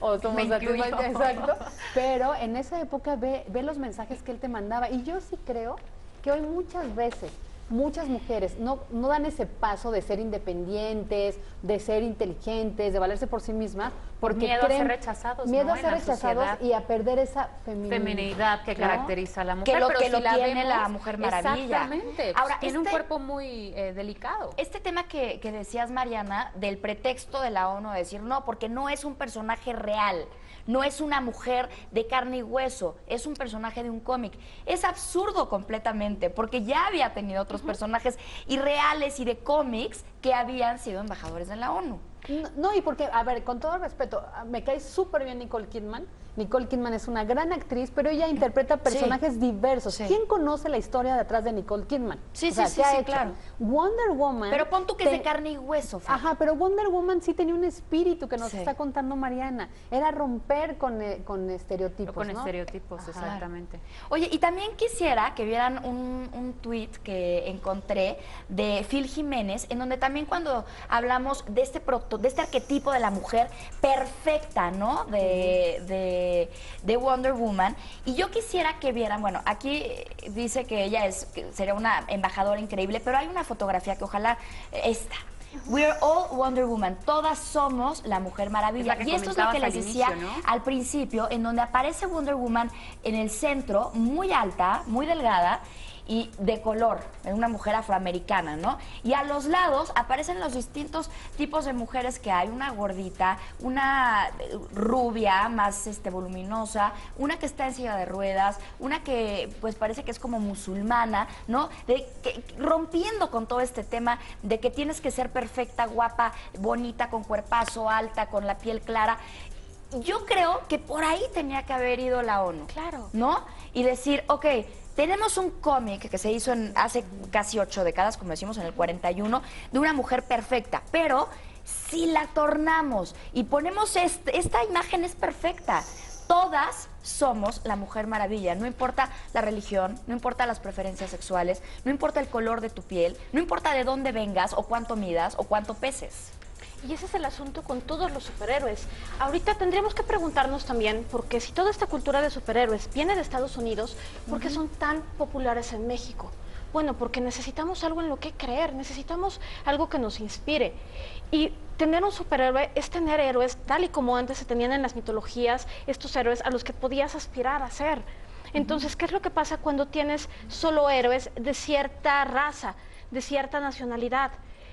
Speaker 1: o somos
Speaker 3: Me incluyo.
Speaker 1: exacto. Pero en esa época ve los mensajes que él te mandaba. Y yo sí creo que hoy muchas veces muchas mujeres no dan ese paso de ser independientes, de ser inteligentes, de valerse por sí mismas, porque
Speaker 3: miedo a ser rechazados,
Speaker 1: miedo a
Speaker 3: en
Speaker 1: ser
Speaker 3: la
Speaker 1: rechazados
Speaker 3: sociedad.
Speaker 1: Y a perder esa
Speaker 3: feminidad que
Speaker 1: ¿no?
Speaker 3: caracteriza a la mujer.
Speaker 4: Que lo
Speaker 3: pero
Speaker 4: que
Speaker 3: si
Speaker 4: lo
Speaker 3: la
Speaker 4: tiene
Speaker 3: vemos,
Speaker 4: la Mujer Maravilla.
Speaker 3: Exactamente.
Speaker 4: Ahora,
Speaker 3: Tiene un cuerpo muy delicado.
Speaker 4: Este tema que decías, Mariana, del pretexto de la ONU de decir no, porque no es un personaje real, no es una mujer de carne y hueso, es un personaje de un cómic. Es absurdo completamente, porque ya había tenido otros personajes irreales y de cómics que habían sido embajadores de la ONU.
Speaker 1: No, y porque, a ver, con todo respeto, me cae súper bien Nicole Kidman, Nicole Kidman es una gran actriz, pero ella interpreta personajes diversos.
Speaker 4: Sí.
Speaker 1: ¿Quién conoce la historia detrás de Nicole Kidman?
Speaker 4: Sí,
Speaker 1: O sea,
Speaker 4: sí,
Speaker 1: ¿qué
Speaker 4: sí,
Speaker 1: ha
Speaker 4: sí,
Speaker 1: hecho?
Speaker 4: claro.
Speaker 1: Wonder Woman...
Speaker 4: Pero pon tú que es de carne y hueso, Fer.
Speaker 1: Ajá, pero Wonder Woman sí tenía un espíritu que nos
Speaker 4: Sí.
Speaker 1: está contando Mariana. Era romper con estereotipos,
Speaker 3: Con
Speaker 1: ¿no?
Speaker 3: estereotipos,
Speaker 1: Ajá.
Speaker 3: exactamente.
Speaker 4: Oye, y también quisiera que vieran un tuit que encontré de Phil Jiménez, en donde también cuando hablamos de este arquetipo de la mujer perfecta, ¿no? De Wonder Woman. Y yo quisiera que vieran, bueno, aquí dice que ella que sería una embajadora increíble, pero hay una fotografía que ojalá esta. We're all Wonder Woman. Todas somos la Mujer Maravilla.
Speaker 3: Es la que
Speaker 4: Y esto es lo que
Speaker 3: comentabas
Speaker 4: les
Speaker 3: al
Speaker 4: decía
Speaker 3: inicio, ¿no?
Speaker 4: al principio, en donde aparece Wonder Woman en el centro, muy alta, muy delgada y de color, es una mujer afroamericana, ¿no? Y a los lados aparecen los distintos tipos de mujeres que hay, una gordita, una rubia, más voluminosa, una que está en silla de ruedas, una que pues parece que es como musulmana, ¿no? Rompiendo con todo este tema de que tienes que ser perfecta, guapa, bonita, con cuerpazo, alta, con la piel clara. Yo creo que por ahí tenía que haber ido la ONU.
Speaker 5: Claro.
Speaker 4: ¿No? Y decir, ok, tenemos un cómic que se hizo hace casi 8 décadas, como decimos, en el 41, de una mujer perfecta, pero si la tornamos y ponemos esta imagen es perfecta. Todas somos la Mujer Maravilla, no importa la religión, no importa las preferencias sexuales, no importa el color de tu piel, no importa de dónde vengas o cuánto midas o cuánto peses.
Speaker 5: Y ese es el asunto con todos los superhéroes. Ahorita tendríamos que preguntarnos también, porque si toda esta cultura de superhéroes viene de Estados Unidos, ¿por qué son tan populares en México? Bueno, porque necesitamos algo en lo que creer, necesitamos algo que nos inspire. Y tener un superhéroe es tener héroes, tal y como antes se tenían en las mitologías, estos héroes a los que podías aspirar a ser. Entonces, ¿qué es lo que pasa cuando tienes solo héroes de cierta raza, de cierta nacionalidad?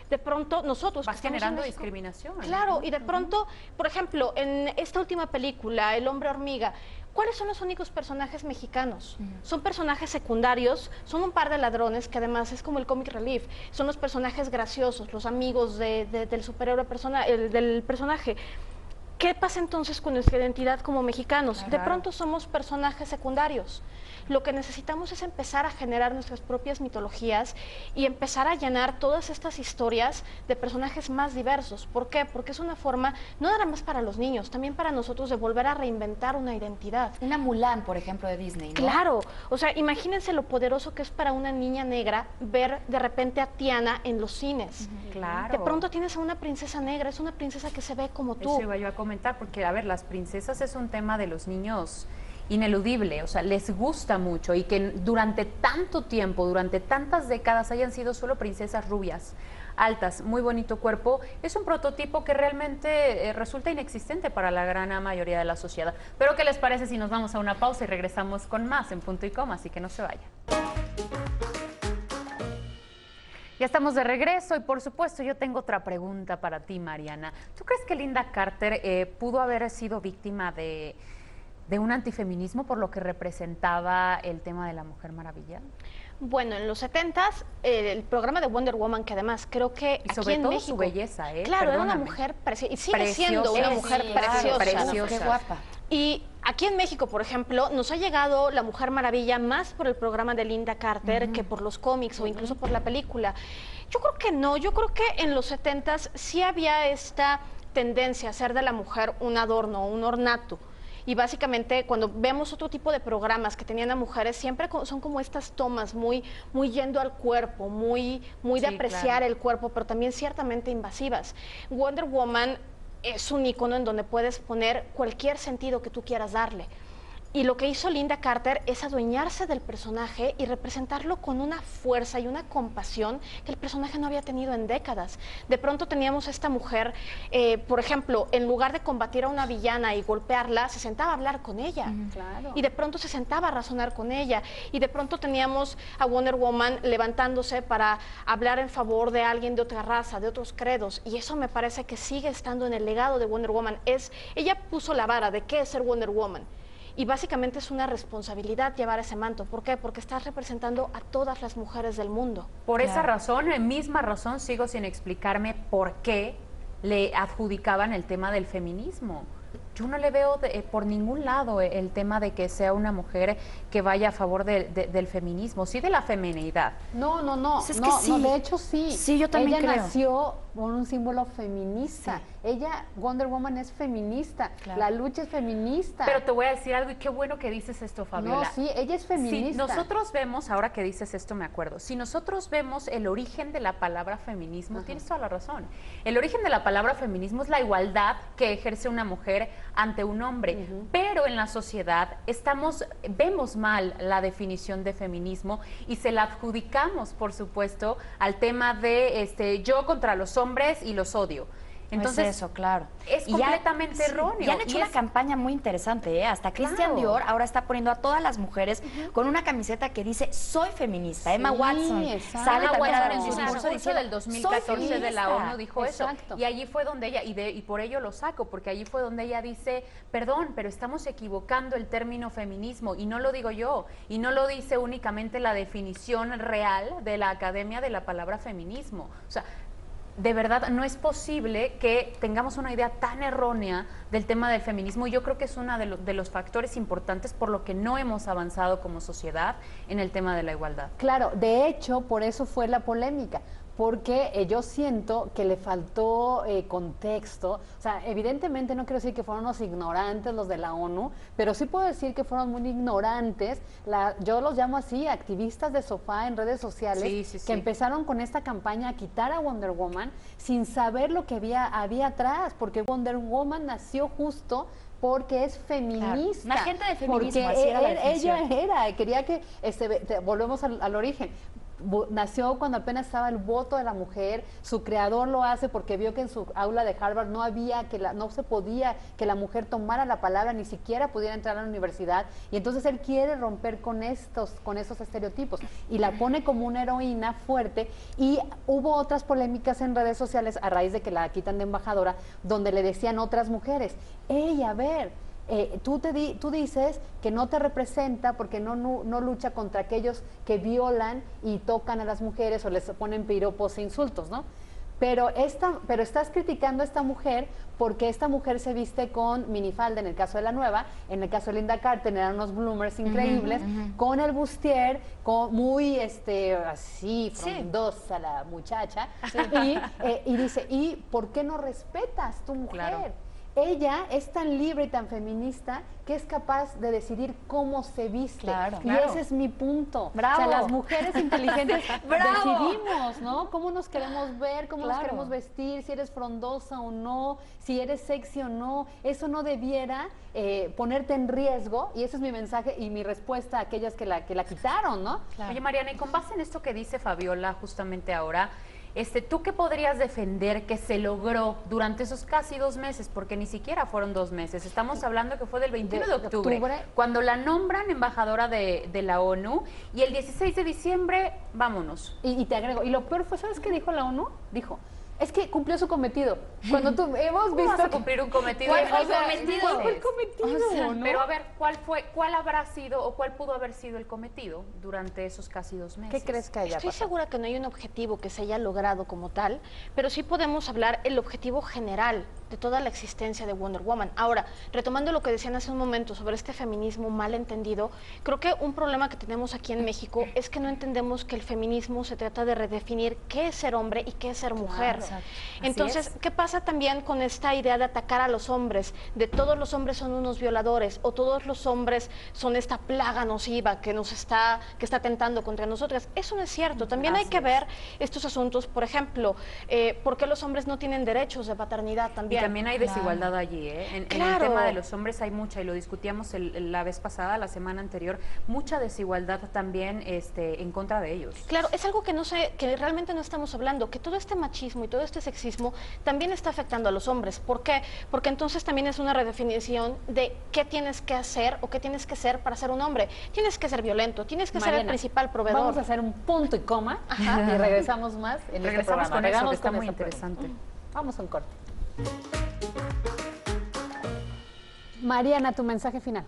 Speaker 5: De pronto nosotros
Speaker 3: Vas
Speaker 5: que estamos en
Speaker 3: generando
Speaker 5: México,
Speaker 3: discriminación.
Speaker 5: claro, y de pronto, por ejemplo, en esta última película, El Hombre Hormiga, ¿cuáles son los únicos personajes mexicanos? Son personajes secundarios, son un par de ladrones que además es como el comic relief, son los personajes graciosos, los amigos del superhéroe del personaje. ¿Qué pasa entonces con nuestra identidad como mexicanos?
Speaker 3: Claro.
Speaker 5: De pronto somos personajes secundarios. Lo que necesitamos es empezar a generar nuestras propias mitologías y empezar a llenar todas estas historias de personajes más diversos. ¿Por qué? Porque es una forma, no nada más para los niños, también para nosotros de volver a reinventar una identidad.
Speaker 4: Una Mulan, por ejemplo, de Disney, ¿no?
Speaker 5: Claro, o sea, imagínense lo poderoso que es para una niña negra ver de repente a Tiana en los cines.
Speaker 3: Claro.
Speaker 5: De pronto tienes a una princesa negra, es una princesa que se ve como tú.
Speaker 3: Eso iba yo a comentar, porque, a ver, las princesas es un tema de los niños ineludible, o sea, les gusta mucho y que durante tanto tiempo, durante tantas décadas hayan sido solo princesas rubias, altas, muy bonito cuerpo, es un prototipo que realmente resulta inexistente para la gran mayoría de la sociedad. Pero ¿qué les parece si nos vamos a una pausa y regresamos con más en Punto y Coma? Así que no se vayan. Ya estamos de regreso y por supuesto yo tengo otra pregunta para ti, Mariana. ¿Tú crees que Lynda Carter pudo haber sido víctima de un antifeminismo por lo que representaba el tema de la Mujer Maravilla?
Speaker 5: Bueno, en los 70s, el programa de Wonder Woman, que además creo que
Speaker 3: Y
Speaker 5: aquí
Speaker 3: sobre
Speaker 5: en
Speaker 3: todo
Speaker 5: México,
Speaker 3: su belleza, ¿eh?
Speaker 5: Claro, era una
Speaker 3: Perdóname.
Speaker 5: mujer preciosa, y sigue
Speaker 3: Preciosa.
Speaker 5: siendo una
Speaker 3: Sí,
Speaker 5: mujer
Speaker 3: claro,
Speaker 5: preciosa.
Speaker 3: preciosa.
Speaker 4: Qué guapa.
Speaker 5: Y aquí en México, por ejemplo, nos ha llegado la Mujer Maravilla más por el programa de Lynda Carter que por los cómics o incluso por la película. Yo creo que no, yo creo que en los 70s sí había esta tendencia a hacer de la mujer un adorno, un ornato. Y básicamente cuando vemos otro tipo de programas que tenían a mujeres, siempre son como estas tomas muy yendo al cuerpo, muy de
Speaker 3: Sí,
Speaker 5: apreciar
Speaker 3: claro.
Speaker 5: el cuerpo, pero también ciertamente invasivas. Wonder Woman es un icono en donde puedes poner cualquier sentido que tú quieras darle. Y lo que hizo Lynda Carter es adueñarse del personaje y representarlo con una fuerza y una compasión que el personaje no había tenido en décadas. De pronto teníamos a esta mujer, por ejemplo, en lugar de combatir a una villana y golpearla, se sentaba a hablar con ella.
Speaker 1: Claro.
Speaker 5: Y de pronto se sentaba a razonar con ella. Y de pronto teníamos a Wonder Woman levantándose para hablar en favor de alguien de otra raza, de otros credos. Y eso me parece que sigue estando en el legado de Wonder Woman. Ella puso la vara de qué es ser Wonder Woman. Y básicamente es una responsabilidad llevar ese manto. ¿Por qué? Porque estás representando a todas las mujeres del mundo.
Speaker 3: Por esa
Speaker 4: Claro.
Speaker 3: razón, misma razón, sigo sin explicarme por qué le adjudicaban el tema del feminismo. yo no le veo por ningún lado el tema de que sea una mujer que vaya a favor del feminismo, sí de la feminidad.
Speaker 1: No, no, no,
Speaker 4: Pues es
Speaker 1: no,
Speaker 4: que sí.
Speaker 1: no, de hecho sí.
Speaker 4: Sí, yo también
Speaker 1: Ella
Speaker 4: creo.
Speaker 1: nació con un símbolo feminista. Ella, Wonder Woman, es feminista.
Speaker 3: Claro.
Speaker 1: La lucha es feminista.
Speaker 3: Pero te voy a decir algo y qué bueno que dices esto, Fabiola.
Speaker 1: No, sí, ella es feminista.
Speaker 3: Si nosotros vemos, ahora que dices esto me acuerdo, si nosotros vemos el origen de la palabra feminismo, tienes toda la razón. El origen de la palabra feminismo es la igualdad que ejerce una mujer ante un hombre, pero en la sociedad vemos mal la definición de feminismo y se la adjudicamos, por supuesto, al tema de yo contra los hombres y los odio. Entonces,
Speaker 4: No es eso, claro.
Speaker 3: es
Speaker 4: Y ya-
Speaker 3: completamente erróneo.
Speaker 4: Y han hecho
Speaker 3: Y
Speaker 4: una
Speaker 3: es-
Speaker 4: campaña muy interesante, ¿eh? Hasta Christian
Speaker 3: Claro.
Speaker 4: Dior ahora está poniendo a todas las mujeres con una camiseta que dice soy feminista. Emma Watson
Speaker 1: exacto.
Speaker 4: sale
Speaker 3: Emma
Speaker 4: también a dar
Speaker 3: Watson
Speaker 4: un
Speaker 3: en su
Speaker 4: discurso
Speaker 3: discurso
Speaker 4: diciendo
Speaker 3: del
Speaker 4: "Soy
Speaker 3: 2014 de la
Speaker 4: feminista".
Speaker 3: ONU dijo
Speaker 1: Exacto.
Speaker 3: eso. Y allí fue donde ella, y por ello lo saco, porque allí fue donde ella dice, perdón, pero estamos equivocando el término feminismo, y no lo digo yo, y no lo dice únicamente la definición real de la Academia de la palabra feminismo. O sea, de verdad no es posible que tengamos una idea tan errónea del tema del feminismo, y yo creo que es uno de los factores importantes por lo que no hemos avanzado como sociedad en el tema de la igualdad.
Speaker 1: Claro, de hecho, por eso fue la polémica, porque yo siento que le faltó contexto. O sea, evidentemente no quiero decir que fueron unos ignorantes los de la ONU, pero sí puedo decir que fueron muy ignorantes. Yo los llamo así, activistas de sofá en redes sociales,
Speaker 3: Sí, sí,
Speaker 1: que
Speaker 3: sí.
Speaker 1: empezaron con esta campaña a quitar a Wonder Woman sin saber lo que había atrás, porque Wonder Woman nació justo porque es feminista.
Speaker 4: Una agente de feminismo,
Speaker 1: porque
Speaker 4: así era la
Speaker 1: ella
Speaker 4: definición.
Speaker 1: quería que, volvemos al origen, nació cuando apenas estaba el voto de la mujer. Su creador lo hace porque vio que en su aula de Harvard no se podía que la mujer tomara la palabra, ni siquiera pudiera entrar a la universidad, y entonces él quiere romper con estos estereotipos y la pone como una heroína fuerte. Y hubo otras polémicas en redes sociales a raíz de que la quitan de embajadora, donde le decían otras mujeres, a ver, tú dices que no te representa porque no lucha contra aquellos que violan y tocan a las mujeres o les ponen piropos e insultos, ¿no? Pero estás criticando a esta mujer porque esta mujer se viste con minifalda en el caso de la nueva, en el caso de Linda Carter eran unos bloomers increíbles, con el bustier, muy así frondosa la muchacha, y dice, ¿y por qué no respetas tu mujer?
Speaker 3: Claro.
Speaker 1: Ella es tan libre y tan feminista que es capaz de decidir cómo se viste.
Speaker 4: Claro,
Speaker 1: y
Speaker 4: claro.
Speaker 1: ese es mi punto.
Speaker 4: Bravo.
Speaker 1: O sea, las mujeres inteligentes
Speaker 4: Bravo.
Speaker 1: decidimos, ¿no? Cómo nos queremos ver, cómo nos
Speaker 4: Claro.
Speaker 1: queremos vestir, si eres frondosa o no, si eres sexy o no. Eso no debiera ponerte en riesgo, y ese es mi mensaje y mi respuesta a aquellas que la quitaron, ¿no?
Speaker 3: Oye, Mariana, y con base en esto que dice Fabiola justamente ahora, ¿tú qué podrías defender que se logró durante esos casi 2 meses? Porque ni siquiera fueron 2 meses. Estamos hablando que fue del 21 de octubre, cuando la nombran embajadora de la ONU, y el 16 de diciembre, vámonos.
Speaker 1: Y te agrego, y lo peor fue, ¿sabes qué dijo la ONU? Dijo, es que cumplió su cometido. Cuando hemos
Speaker 3: ¿Cómo
Speaker 1: visto
Speaker 3: vas a
Speaker 1: que-
Speaker 3: cumplir un cometido?
Speaker 4: ¿Cuál fue el
Speaker 3: O sea,
Speaker 4: cometido?
Speaker 1: ¿Cuál fue el cometido?
Speaker 4: O sea,
Speaker 1: ¿no?
Speaker 3: Pero a ver, ¿cuál habrá sido o cuál pudo haber sido el cometido durante esos casi 2 meses?
Speaker 1: ¿Qué crees que haya
Speaker 5: Estoy
Speaker 1: pasado?
Speaker 5: segura que no hay un objetivo que se haya logrado como tal, pero sí podemos hablar el objetivo general de toda la existencia de Wonder Woman. Ahora, retomando lo que decían hace un momento sobre este feminismo mal entendido, creo que un problema que tenemos aquí en México es que no entendemos que el feminismo se trata de redefinir qué es ser hombre y qué es ser mujer.
Speaker 3: exacto. Así
Speaker 5: Entonces,
Speaker 3: es.
Speaker 5: ¿qué pasa también con esta idea de atacar a los hombres? De todos los hombres son unos violadores, o todos los hombres son esta plaga nociva que está atentando contra nosotras. Eso no es cierto. También hay
Speaker 3: Así
Speaker 5: que
Speaker 3: es.
Speaker 5: ver estos asuntos, por ejemplo, ¿por qué los hombres no tienen derechos de paternidad
Speaker 3: Y
Speaker 5: también?
Speaker 3: también hay desigualdad allí, ¿eh? En el
Speaker 5: Claro.
Speaker 3: tema de los hombres hay mucha, y lo discutíamos la vez pasada, la semana anterior, mucha desigualdad también en contra de ellos.
Speaker 5: Claro, es algo que realmente no estamos hablando, que todo este machismo y todo este sexismo también está afectando a los hombres. ¿Por qué? Porque entonces también es una redefinición de qué tienes que hacer o qué tienes que ser para ser un hombre. Tienes que ser violento, tienes que ser el
Speaker 1: Mariana,
Speaker 5: principal proveedor.
Speaker 1: Vamos a hacer un punto y coma y regresamos más en este
Speaker 3: Regresamos
Speaker 1: programa.
Speaker 3: con eso,
Speaker 1: Regresamos
Speaker 3: que está
Speaker 1: con
Speaker 3: muy
Speaker 1: esta pregunta.
Speaker 3: interesante.
Speaker 1: Vamos a un corte. Mariana, tu mensaje final.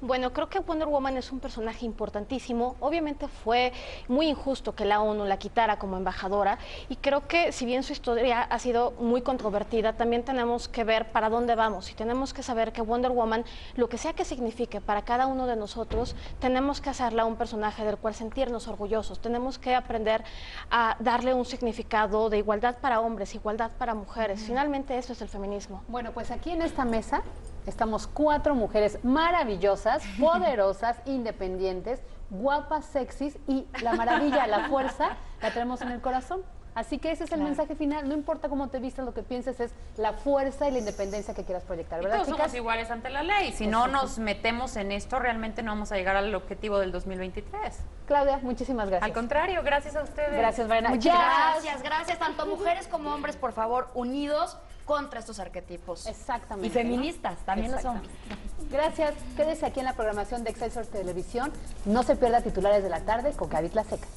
Speaker 5: Bueno, creo que Wonder Woman es un personaje importantísimo. Obviamente fue muy injusto que la ONU la quitara como embajadora y creo que si bien su historia ha sido muy controvertida, también tenemos que ver para dónde vamos y tenemos que saber que Wonder Woman, lo que sea que signifique para cada uno de nosotros, tenemos que hacerla un personaje del cual sentirnos orgullosos. Tenemos que aprender a darle un significado de igualdad para hombres, igualdad para mujeres. Finalmente eso es el feminismo.
Speaker 1: Bueno, pues aquí en esta mesa estamos 4 mujeres maravillosas, poderosas, independientes, guapas, sexys y la maravilla, la fuerza, la tenemos en el corazón. Así que ese es el mensaje final, no importa cómo te vistas, lo que pienses es la fuerza y la independencia que quieras proyectar, ¿verdad,
Speaker 3: todos
Speaker 1: chicas?
Speaker 3: somos iguales ante la ley. Si no nos metemos en esto, realmente no vamos a llegar al objetivo del 2023.
Speaker 1: Claudia, muchísimas gracias.
Speaker 3: Al contrario, gracias a ustedes.
Speaker 1: Gracias, Mariana.
Speaker 4: Muchas
Speaker 1: Ya.
Speaker 4: gracias, gracias. Tanto mujeres como hombres, por favor, unidos contra estos arquetipos.
Speaker 1: Exactamente.
Speaker 4: Y feministas, también lo son.
Speaker 1: Gracias. Quédese aquí en la programación de Excelsior Televisión. No se pierda Titulares de la Tarde con Gaby Tlaseca.